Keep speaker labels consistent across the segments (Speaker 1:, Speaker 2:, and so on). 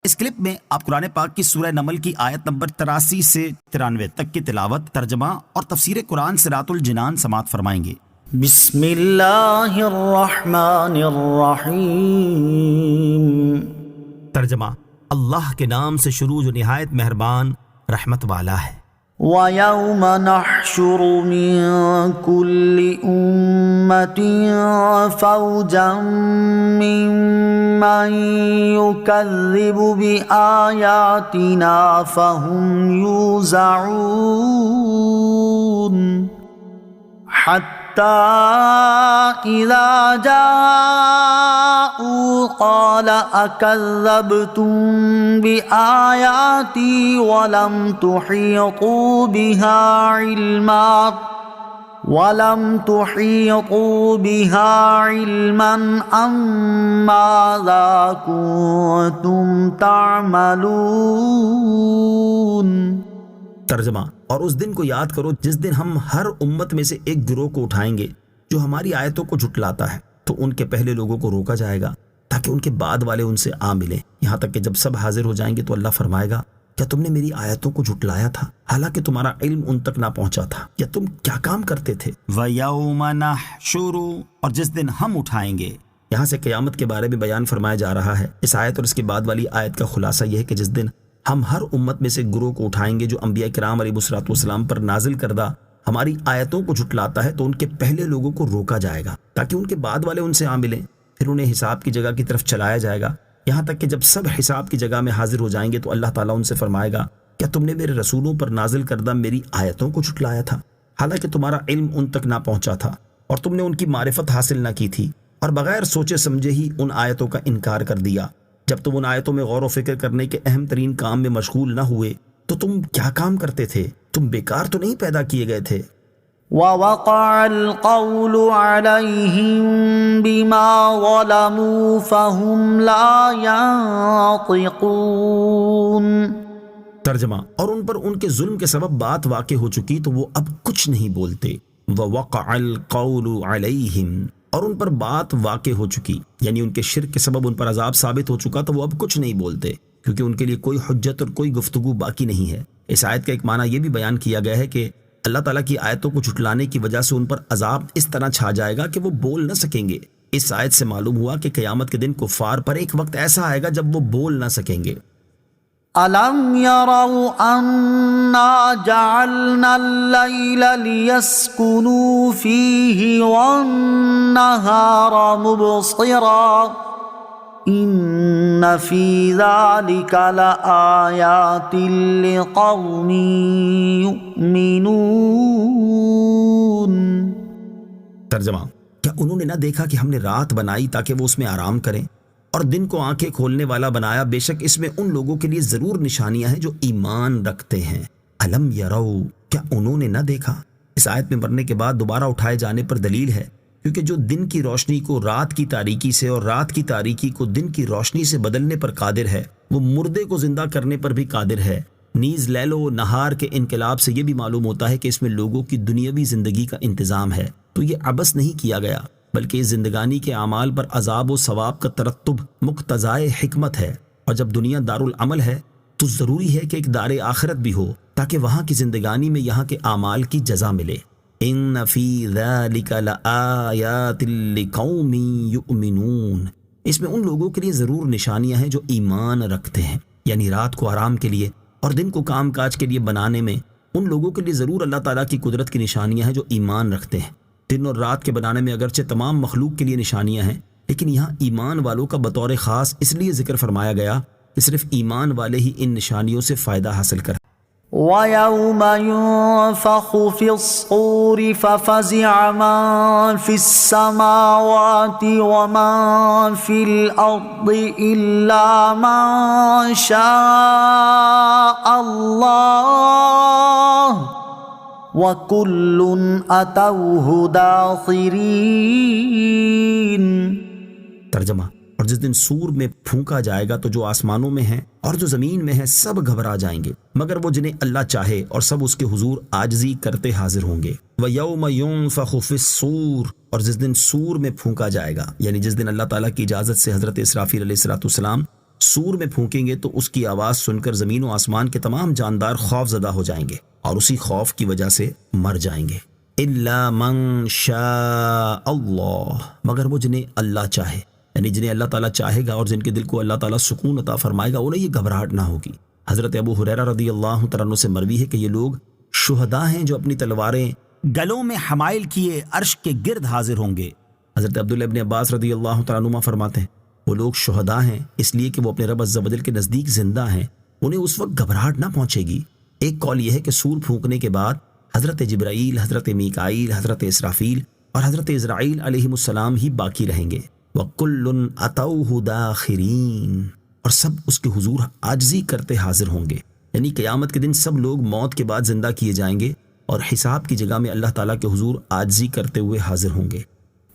Speaker 1: اس clip میں آپ قرآن پاک کی سورہ نمل کی آیت نمبر 83 سے 93 تک کی تلاوت، ترجمہ اور تفسیر قرآن صراط الجنان سماعت فرمائیں گے۔
Speaker 2: بسم اللہ الرحمن الرحیم۔
Speaker 1: ترجمہ: اللہ کے نام سے شروع جو نہایت مہربان رحمت والا ہے۔
Speaker 2: وَيَوْمَ نَحْشُرُ مِن كُلِّ أُمَّةٍ فَوْجًا مِّمَّن يُكَذِّبُ بِآيَاتِنَا فَهُمْ يُوزَعُونَ حَتَّى إِذَا جَاءُوا قَالَ أَكَذَّبْتُمْ بِآيَاتِي وَلَمْ تُحِيطُوا بِهَا عِلْمًا أَمْ مَاذَا كُنتُمْ تَعْمَلُونَ۔
Speaker 1: ترجمہ: اور اس دن کو یاد کرو جس دن ہم ہر امت میں سے ایک گروہ کو اٹھائیں گے جو ہماری آیتوں کو جھٹلاتا ہے، تو ان کے پہلے لوگوں کو روکا جائے گا تاکہ ان کے بعد والے ان سے آ ملیں، یہاں تک کہ جب سب حاضر ہو جائیں گے تو اللہ فرمائے گا، کیا تم نے میری آیتوں کو جھٹلایا تھا حالانکہ تمہارا علم ان تک نہ پہنچا تھا؟ یا تم کیا کام کرتے تھے؟ وَيَوْمَ نَحْشُرُ، اور جس دن ہم اٹھائیں گے۔ یہاں سے قیامت کے بارے میں بیان فرمایا جا رہا ہے۔ اس آیت اور اس کے بعد والی آیت کا خلاصہ یہ ہے کہ جس دن ہم ہر امت میں سے گروہ کو اٹھائیں گے جو انبیاء کرام علیہ السلام پر نازل کردہ ہماری آیتوں کو جھٹلاتا ہے، تو ان کے پہلے لوگوں کو روکا جائے گا تاکہ ان کے بعد والے ان سے آ ملیں، پھر انہیں حساب کی جگہ کی طرف چلایا جائے گا، یہاں تک کہ جب سب حساب کی جگہ میں حاضر ہو جائیں گے تو اللہ تعالیٰ ان سے فرمائے گا، کیا تم نے میرے رسولوں پر نازل کردہ میری آیتوں کو جھٹلایا تھا حالانکہ تمہارا علم ان تک نہ پہنچا تھا اور تم نے ان کی معرفت حاصل نہ کی تھی اور بغیر سوچے سمجھے ہی ان آیتوں کا انکار کر دیا؟ جب تم ان آیتوں میں غور و فکر کرنے کے اہم ترین کام میں مشغول نہ ہوئے تو تم کیا کام کرتے تھے؟ تم بیکار تو نہیں پیدا کیے گئے تھے؟
Speaker 2: وَوَقَعَ الْقَوْلُ عَلَيْهِمْ بِمَا ظَلَمُوا فَهُمْ لَا يَنطِقُونَ۔
Speaker 1: ترجمہ: اور ان پر ان کے ظلم کے سبب بات واقع ہو چکی تو وہ اب کچھ نہیں بولتے۔ وَوَقَعَ الْقَوْلُ عَلَيْهِمْ، اور ان پر بات واقع ہو چکی، یعنی ان کے شرک کے سبب ان پر عذاب ثابت ہو چکا تو وہ اب کچھ نہیں بولتے کیونکہ ان کے لیے کوئی حجت اور کوئی گفتگو باقی نہیں ہے۔ اس آیت کا ایک معنی یہ بھی بیان کیا گیا ہے کہ اللہ تعالیٰ کی آیتوں کو جھٹلانے کی وجہ سے ان پر عذاب اس طرح چھا جائے گا کہ وہ بول نہ سکیں گے۔ اس آیت سے معلوم ہوا کہ قیامت کے دن کفار پر ایک وقت ایسا آئے گا جب وہ بول نہ سکیں گے۔
Speaker 2: أَلَمْ يَرَوْا أَنَّا جَعَلْنَا اللَّيْلَ لِيَسْكُنُوا فِيهِ وَالنَّهَارَ مُبْصِرًا إِنَّ فِي ذَلِكَ لَآيَاتٍ لِقَوْمٍ يُؤْمِنُونَ۔
Speaker 1: ترجمہ: کیا انہوں نے نہ دیکھا کہ ہم نے رات بنائی تاکہ وہ اس میں آرام کریں اور دن کو آنکھیں کھولنے والا بنایا؟ بے شک اس میں ان لوگوں کے لیے ضرور نشانیاں ہیں جو ایمان رکھتے ہیں۔ الم یرو، کیا انہوں نے نہ دیکھا؟ اس آیت میں مرنے کے بعد دوبارہ اٹھائے جانے پر دلیل ہے، کیونکہ جو دن کی روشنی کو رات کی تاریکی سے اور رات کی تاریکی کو دن کی روشنی سے بدلنے پر قادر ہے، وہ مردے کو زندہ کرنے پر بھی قادر ہے۔ نیز لیل و نہار کے انقلاب سے یہ بھی معلوم ہوتا ہے کہ اس میں لوگوں کی دنیاوی زندگی کا انتظام ہے، تو یہ عبث نہیں کیا گیا بلکہ اس زندگانی کے اعمال پر عذاب و ثواب کا ترتب مقتضائے حکمت ہے، اور جب دنیا دارالعمل ہے تو ضروری ہے کہ ایک دار آخرت بھی ہو تاکہ وہاں کی زندگانی میں یہاں کے اعمال کی جزا ملے۔ ان فی ذلک لآیات لقوم یؤمنون، اس میں ان لوگوں کے لیے ضرور نشانیاں ہیں جو ایمان رکھتے ہیں، یعنی رات کو آرام کے لیے اور دن کو کام کاج کے لیے بنانے میں ان لوگوں کے لیے ضرور اللہ تعالیٰ کی قدرت کی نشانیاں ہیں جو ایمان رکھتے ہیں۔ دن اور رات کے بنانے میں اگرچہ تمام مخلوق کے لیے نشانیاں ہیں، لیکن یہاں ایمان والوں کا بطور خاص اس لیے ذکر فرمایا گیا کہ صرف ایمان والے ہی ان نشانیوں سے فائدہ حاصل کریں۔
Speaker 2: وَيَوْمَ يُنفَخُ فِي الصُّورِ فَفَزِعَ مَن فِي السَّمَاوَاتِ وَمَن فِي الْأَرْضِ إِلَّا مَن شَاءَ اللَّهُ وَكُلٌّ أَتَوْهُ دَاخِرِينَ۔
Speaker 1: ترجمہ: اور جس دن سور میں پھونکا جائے گا تو جو آسمانوں میں ہیں اور جو زمین میں ہیں سب گھبرا جائیں گے مگر وہ جنہیں اللہ چاہے، اور سب اس کے حضور عاجزی کرتے حاضر ہوں گے۔ وَيَوْمَ يُنفَخُ فِي الصُّورِ، اور جس دن سور میں پھونکا جائے گا، یعنی جس دن اللہ تعالیٰ کی اجازت سے حضرت اسرافیل علیہ السلام سور میں پھونکیں گے تو اس کی آواز سن کر زمین و آسمان کے تمام جاندار خوف زدہ ہو جائیں گے اور اسی خوف کی وجہ سے مر جائیں گے۔ الا من شاء اللہ، مگر وہ جنہیں اللہ چاہے، یعنی جنہیں اللہ تعالیٰ چاہے گا اور جن کے دل کو اللہ تعالیٰ سکون عطا فرمائے گا، انہیں یہ گھبراہٹ نہ ہوگی۔ حضرت ابو ہریرہ رضی اللہ تعالیٰ عنہ سے مروی ہے کہ یہ لوگ شہداء ہیں جو اپنی تلواریں گلوں میں حمائل کیے عرش کے گرد حاضر ہوں گے۔ حضرت عبداللہ ابن عباس رضی اللہ تعالیٰ عنہ فرماتے ہیں وہ لوگ شہداء ہیں اس لیے کہ وہ اپنے رب عز و جل کے نزدیک زندہ ہیں، انہیں اس وقت گھبراہٹ نہ پہنچے گی۔ ایک قول یہ ہے کہ سور پھونکنے کے بعد حضرت جبرائیل، حضرت میکائیل، حضرت اسرافیل اور حضرت عزرائیل علیہم السلام ہی باقی رہیں گے۔ وَكُلٌّ أَتَوْهُ دَاخِرِينَ، اور سب اس کے حضور عاجزی کرتے حاضر ہوں گے، یعنی قیامت کے دن سب لوگ موت کے بعد زندہ کیے جائیں گے اور حساب کی جگہ میں اللہ تعالیٰ کے حضور عاجزی کرتے ہوئے حاضر ہوں گے۔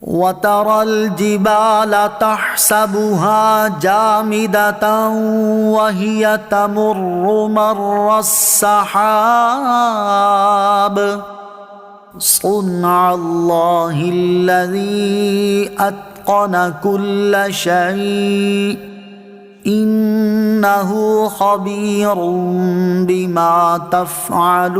Speaker 2: وَتَرَى الْجِبَالَ تَحْسَبُهَا جَامِدَةً وَهِيَ تَمُرُّ مَرَّ السَّحَابِ صُنْعَ اللَّهِ الَّذِي أَتْقَنَ كُلَّ شَيْءٍ إِنَّهُ خَبِيرٌ بِمَا تَفْعَلُونَ۔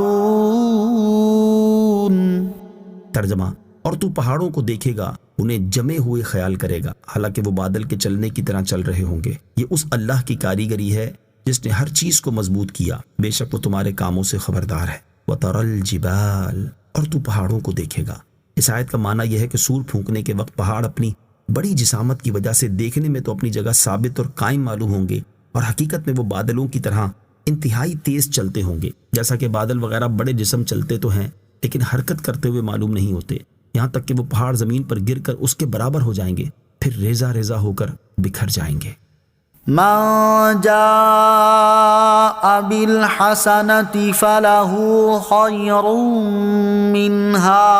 Speaker 1: ترجمہ، اور تو پہاڑوں کو دیکھے گا انہیں جمے ہوئے خیال کرے گا حالانکہ وہ بادل کے چلنے کی طرح چل رہے ہوں گے۔ یہ اس اللہ کی کاریگری ہے جس نے ہر چیز کو مضبوط کیا، بے شک وہ تمہارے کاموں سے خبردار ہے۔ وَتَرَى الْجِبَالَ، اور تو پہاڑوں کو دیکھے گا۔ اس آیت کا معنی یہ ہے کہ سور پھونکنے کے وقت پہاڑ اپنی بڑی جسامت کی وجہ سے دیکھنے میں تو اپنی جگہ ثابت اور قائم معلوم ہوں گے، اور حقیقت میں وہ بادلوں کی طرح انتہائی تیز چلتے ہوں گے۔ جیسا کہ بادل وغیرہ بڑے جسم چلتے تو ہیں لیکن حرکت کرتے ہوئے معلوم نہیں ہوتے، یہاں تک کہ وہ پہاڑ زمین پر گر کر اس کے برابر ہو جائیں گے، پھر ریزہ ریزہ ہو کر بکھر جائیں گے۔
Speaker 2: من جاء بالحسنة فله خير منها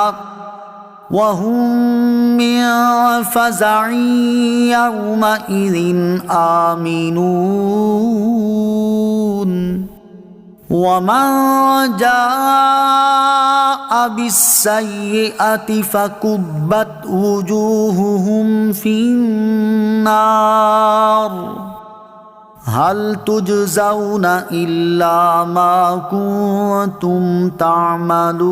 Speaker 2: وهم من فزع يومئذ آمنون ومن جاء بالسيئة فكبت وجوههم في النار هل تجزون إلا ما كنتم تعملون۔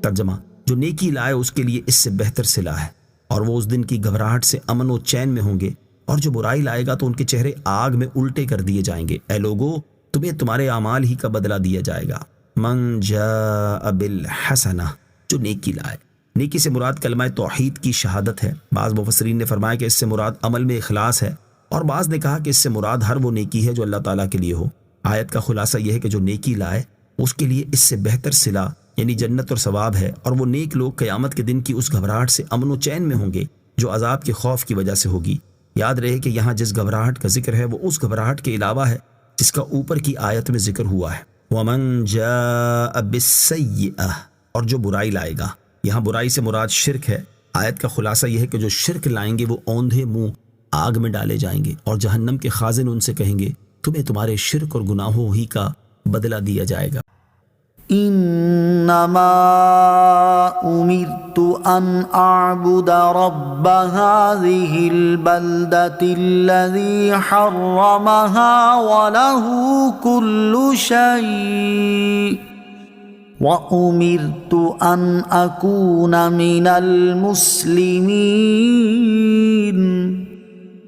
Speaker 1: ترجمہ، جو نیکی لائے اس کے لیے اس سے بہتر صلہ ہے، اور وہ اس دن کی گھبراہٹ سے امن و چین میں ہوں گے، اور جو برائی لائے گا تو ان کے چہرے آگ میں الٹے کر دیے جائیں گے۔ اے لوگو، تمہیں تمہارے اعمال ہی کا بدلہ دیا جائے گا۔ من جاء بالحسنہ، جو نیکی لائے۔ نیکی سے مراد کلمہ توحید کی شہادت ہے۔ بعض مفسرین نے فرمایا کہ اس سے مراد عمل میں اخلاص ہے، اور بعض نے کہا کہ اس سے مراد ہر وہ نیکی ہے جو اللہ تعالیٰ کے لیے ہو۔ آیت کا خلاصہ یہ ہے کہ جو نیکی لائے اس کے لیے اس سے بہتر صلہ یعنی جنت اور ثواب ہے، اور وہ نیک لوگ قیامت کے دن کی اس گھبراہٹ سے امن و چین میں ہوں گے جو عذاب کے خوف کی وجہ سے ہوگی۔ یاد رہے کہ یہاں جس گھبراہٹ کا ذکر ہے وہ اس گھبراہٹ کے علاوہ ہے جس کا اوپر کی آیت میں ذکر ہوا ہے۔ وَمَن جَاءَ بِالسَّيِّئَةِ، اور جو برائی لائے گا۔ یہاں برائی سے مراد شرک ہے۔ آیت کا خلاصہ یہ ہے کہ جو شرک لائیں گے وہ اوندھے منہ آگ میں ڈالے جائیں گے، اور جہنم کے خازن ان سے کہیں گے تمہیں تمہارے شرک اور گناہوں ہی کا بدلہ دیا جائے گا۔
Speaker 2: انما امرت ان اعبد رب هذه البلدة الذي حرمها وله كل شيء وامرت ان اكون من المسلمين۔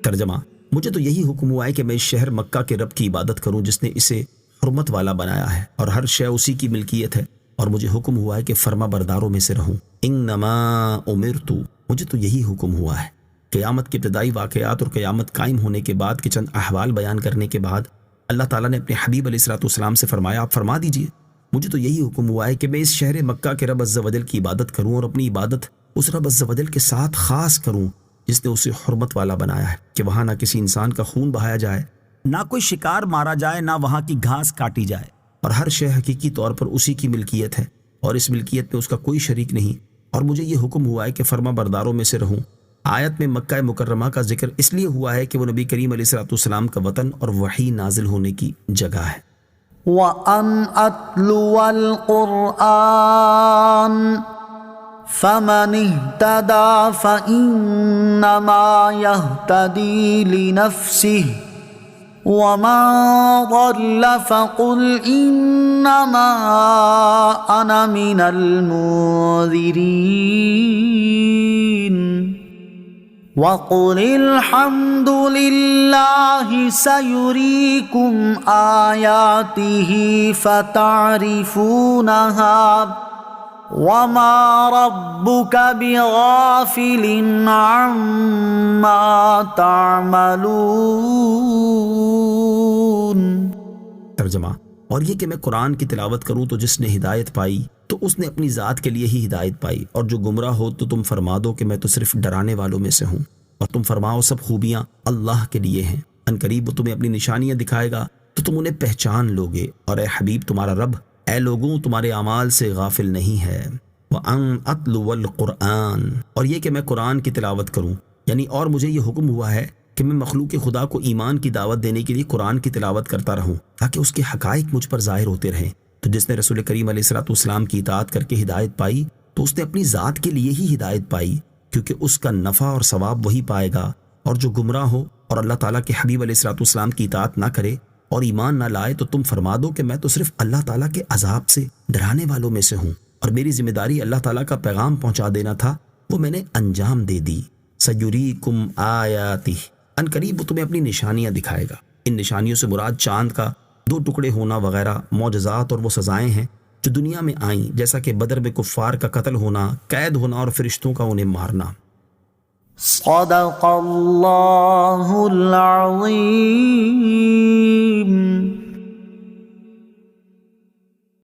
Speaker 1: ترجمہ، مجھے تو یہی حکم ہوا ہے کہ میں اس شہر مکہ کے رب کی عبادت کروں جس نے اسے حرمت والا بنایا ہے، اور ہر شے اسی کی ملکیت ہے، اور مجھے حکم ہوا ہے کہ فرما برداروں میں سے رہوں۔ انما امرت، مجھے تو یہی حکم ہوا ہے۔ قیامت کے ابتدائی واقعات اور قیامت قائم ہونے کے بعد کے چند احوال بیان کرنے کے بعد اللہ تعالیٰ نے اپنے حبیب علیہ الصلوۃ والسلام سے فرمایا آپ فرما دیجئے مجھے تو یہی حکم ہوا ہے کہ میں اس شہر مکہ کے رب عز و جل کی عبادت کروں، اور اپنی عبادت اس رب عز و جل کے ساتھ خاص کروں جس نے اسے حرمت والا بنایا ہے، کہ وہاں نہ کسی انسان کا خون بہایا جائے، نہ کوئی شکار مارا جائے، نہ وہاں کی گھاس کاٹی جائے، اور ہر شے حقیقی طور پر اسی کی ملکیت ہے، اور اس ملکیت میں اس کا کوئی شریک نہیں، اور مجھے یہ حکم ہوا ہے کہ فرما برداروں میں سے رہوں۔ آیت میں مکہ مکرمہ کا ذکر اس لیے ہوا ہے کہ وہ نبی کریم علیہ الصلوۃ والسلام کا وطن اور وحی نازل ہونے کی جگہ ہے۔
Speaker 2: وَأَنْ أَتْلُوَ الْقُرْآنَ فمن اهتدى فإنما يهتدي لنفسه ومن ضل فقل إنما أنا من المنذرين وقل الحمد لله سيريكم آياته فتعرفونها وما ربك بغافل عما تعملون۔
Speaker 1: ترجمہ، اور یہ کہ میں قرآن کی تلاوت کروں تو جس نے ہدایت پائی تو اس نے اپنی ذات کے لیے ہی ہدایت پائی، اور جو گمراہ ہو تو تم فرما دو کہ میں تو صرف ڈرانے والوں میں سے ہوں، اور تم فرماؤ سب خوبیاں اللہ کے لیے ہیں، ان قریب وہ تمہیں اپنی نشانیاں دکھائے گا تو تم انہیں پہچان لوگے، اور اے حبیب تمہارا رب اے لوگوں تمہارے اعمال سے غافل نہیں ہے۔ وَأَنْ أَتْلُوَ الْقُرْآنَ، اور یہ کہ میں قرآن کی تلاوت کروں، یعنی اور مجھے یہ حکم ہوا ہے کہ میں مخلوق خدا کو ایمان کی دعوت دینے کے لیے قرآن کی تلاوت کرتا رہوں تاکہ اس کے حقائق مجھ پر ظاہر ہوتے رہیں۔ تو جس نے رسول کریم علیہ الصلوۃ والسلام کی اطاعت کر کے ہدایت پائی تو اس نے اپنی ذات کے لیے ہی ہدایت پائی، کیونکہ اس کا نفع اور ثواب وہی پائے گا، اور جو گمراہ ہو اور اللہ تعالیٰ کے حبیب علیہ الصلوۃ والسلام کی اطاعت نہ کرے اور ایمان نہ لائے تو تم فرما دو کہ میں تو صرف اللہ تعالیٰ کے عذاب سے ڈرانے والوں میں سے ہوں، اور میری ذمہ داری اللہ تعالیٰ کا پیغام پہنچا دینا تھا، وہ میں نے انجام دے دی۔ سیریکم آیاتہ، ان قریب وہ تمہیں اپنی نشانیاں دکھائے گا۔ ان نشانیوں سے مراد چاند کا 2 ٹکڑے ہونا وغیرہ معجزات اور وہ سزائیں ہیں جو دنیا میں آئیں، جیسا کہ بدر میں کفار کا قتل ہونا، قید ہونا اور فرشتوں کا انہیں مارنا۔
Speaker 2: صدق اللہ العظیم۔